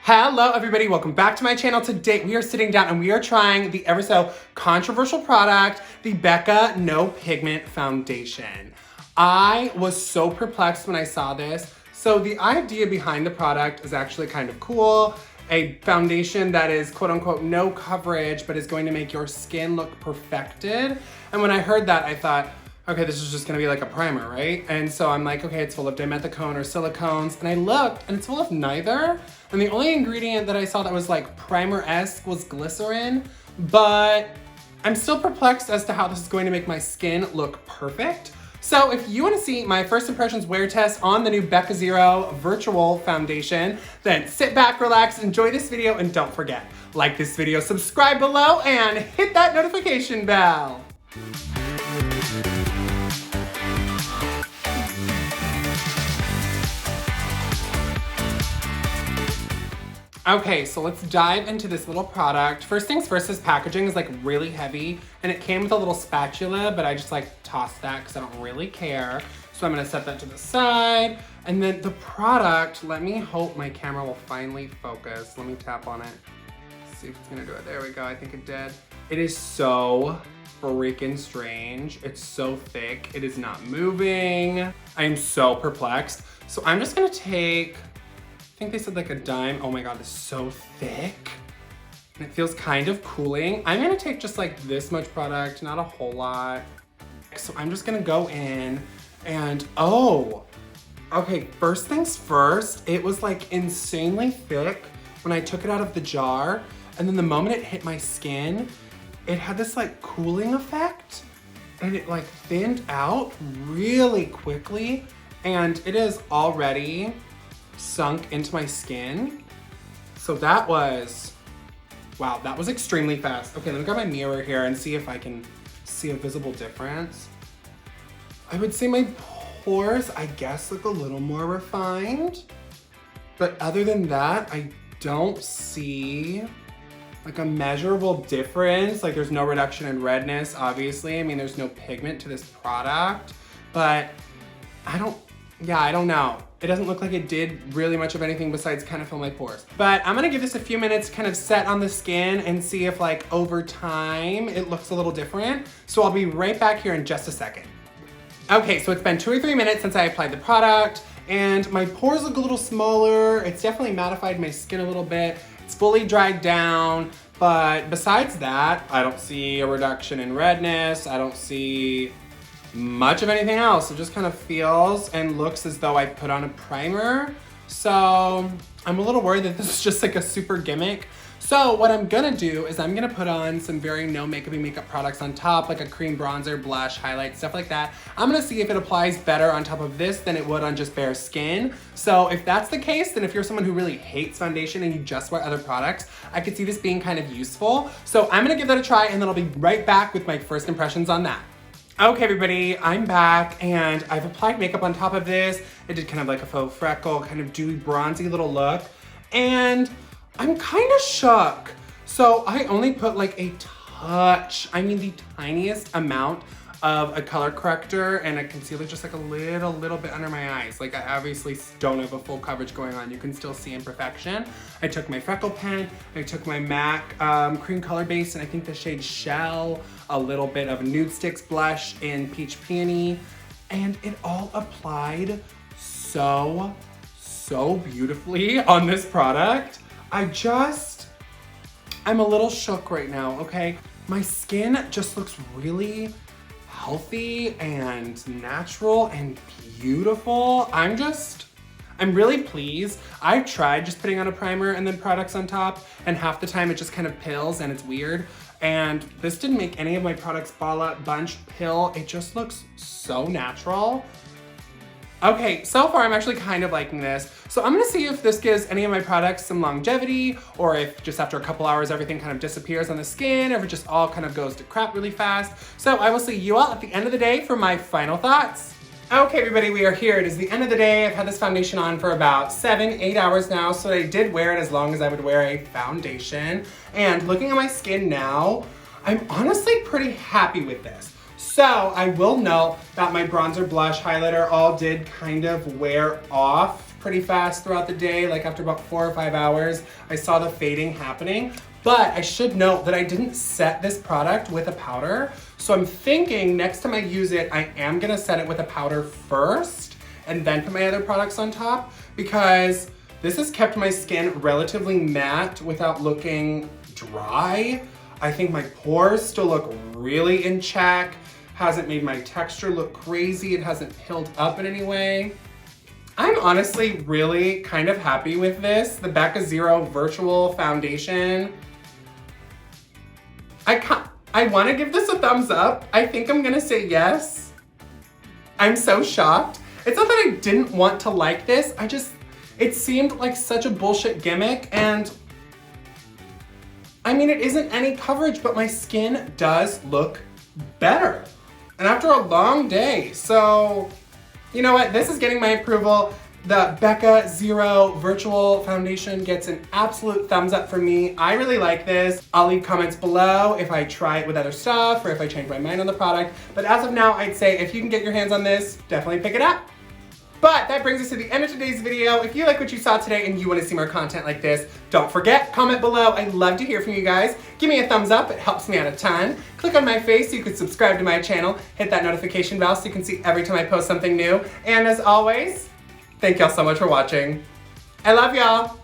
Hello everybody, welcome back to my channel. Today we are sitting down and we are trying the ever so controversial product, the Becca No Pigment Foundation. I was so perplexed when I saw this. So the idea behind the product is actually kind of cool. A foundation that is quote unquote no coverage, but is going to make your skin look perfected. And when I heard that, I thought, okay, this is just gonna be like a primer, right? And so I'm like, okay, it's full of dimethicone or silicones. And I looked and it's full of neither. And the only ingredient that I saw that was like primer-esque was glycerin. But I'm still perplexed as to how this is going to make my skin look perfect. So if you wanna see my first impressions wear test on the new Becca Zero Virtual Foundation, then sit back, relax, enjoy this video, and don't forget, like this video, subscribe below, and hit that notification bell. Okay, so let's dive into this little product. First things first, this packaging is like really heavy and it came with a little spatula, but I just like tossed that because I don't really care. So I'm gonna set that to the side. And then the product, let me hope my camera will finally focus. Let me tap on it. See if it's gonna do it. There we go, I think it did. It is so freaking strange. It's so thick, it is not moving. I am so perplexed. So I'm just gonna take, I think they said like a dime. Oh my God, this is so thick. And it feels kind of cooling. I'm gonna take just like this much product, not a whole lot. So I'm just gonna go in and, oh, okay, first things first, it was like insanely thick when I took it out of the jar. And then the moment it hit my skin, it had this like cooling effect and it like thinned out really quickly. And it is already sunk into my skin. So that was, wow, that was extremely fast. Okay, let me grab my mirror here and see if I can see a visible difference. I would say my pores, I guess, look a little more refined. But other than that, I don't see like a measurable difference. Like there's no reduction in redness, obviously. I mean, there's no pigment to this product, but I don't know. It doesn't look like it did really much of anything besides kind of fill my pores. But I'm gonna give this a few minutes to kind of set on the skin and see if like over time it looks a little different. So I'll be right back here in just a second. Okay, so it's been 2 or 3 minutes since I applied the product and my pores look a little smaller. It's definitely mattified my skin a little bit. It's fully dried down, but besides that, I don't see a reduction in redness. I don't see much of anything else. It just kind of feels and looks as though I put on a primer. So I'm a little worried that this is just like a super gimmick. So what I'm gonna do is I'm gonna put on some very no makeup products on top, like a cream bronzer, blush, highlight, stuff like that. I'm gonna see if it applies better on top of this than it would on just bare skin. So if that's the case, then if you're someone who really hates foundation and you just wear other products, I could see this being kind of useful. So I'm gonna give that a try and then I'll be right back with my first impressions on that. Okay everybody, I'm back and I've applied makeup on top of this. It did kind of like a faux freckle, kind of dewy bronzy little look. And I'm kind of shook. So I only put like a touch, I mean the tiniest amount of a color corrector and a concealer, just like a little bit under my eyes. Like I obviously don't have a full coverage going on. You can still see imperfection. I took my freckle pen, I took my MAC cream color base, and I think the shade Shell, a little bit of Nude Sticks blush in Peach Peony, and it all applied so beautifully on this product. I'm a little shook right now, okay? My skin just looks really healthy and natural and beautiful. I'm really pleased. I've tried just putting on a primer and then products on top, and half the time it just kind of pills and it's weird. And this didn't make any of my products ball up, bunch, pill. It just looks so natural. Okay, so far I'm actually kind of liking this. So I'm gonna see if this gives any of my products some longevity, or if just after a couple hours everything kind of disappears on the skin, or if it just all kind of goes to crap really fast. So I will see you all at the end of the day for my final thoughts. Okay everybody, we are here. It is the end of the day. I've had this foundation on for about 7-8 hours now, so I did wear it as long as I would wear a foundation. And looking at my skin now, I'm honestly pretty happy with this. So I will note that my bronzer, blush, highlighter all did kind of wear off pretty fast throughout the day. Like after about 4 or 5 hours, I saw the fading happening. But I should note that I didn't set this product with a powder. So I'm thinking next time I use it, I am gonna set it with a powder first and then put my other products on top, because this has kept my skin relatively matte without looking dry. I think my pores still look really in check. Hasn't made my texture look crazy. It hasn't pilled up in any way. I'm honestly really kind of happy with this. The Becca Zero Virtual Foundation. I want to give this a thumbs up. I think I'm gonna say yes. I'm so shocked. It's not that I didn't want to like this. It seemed like such a bullshit gimmick, and I mean, it isn't any coverage, but my skin does look better. And after a long day. So, you know what? This is getting my approval. The Becca Zero Virtual Foundation gets an absolute thumbs up from me. I really like this. I'll leave comments below if I try it with other stuff or if I change my mind on the product. But as of now, I'd say if you can get your hands on this, definitely pick it up. But that brings us to the end of today's video. If you like what you saw today and you want to see more content like this, don't forget, comment below. I'd love to hear from you guys. Give me a thumbs up, it helps me out a ton. Click on my face so you can subscribe to my channel. Hit that notification bell so you can see every time I post something new. And as always, thank y'all so much for watching. I love y'all.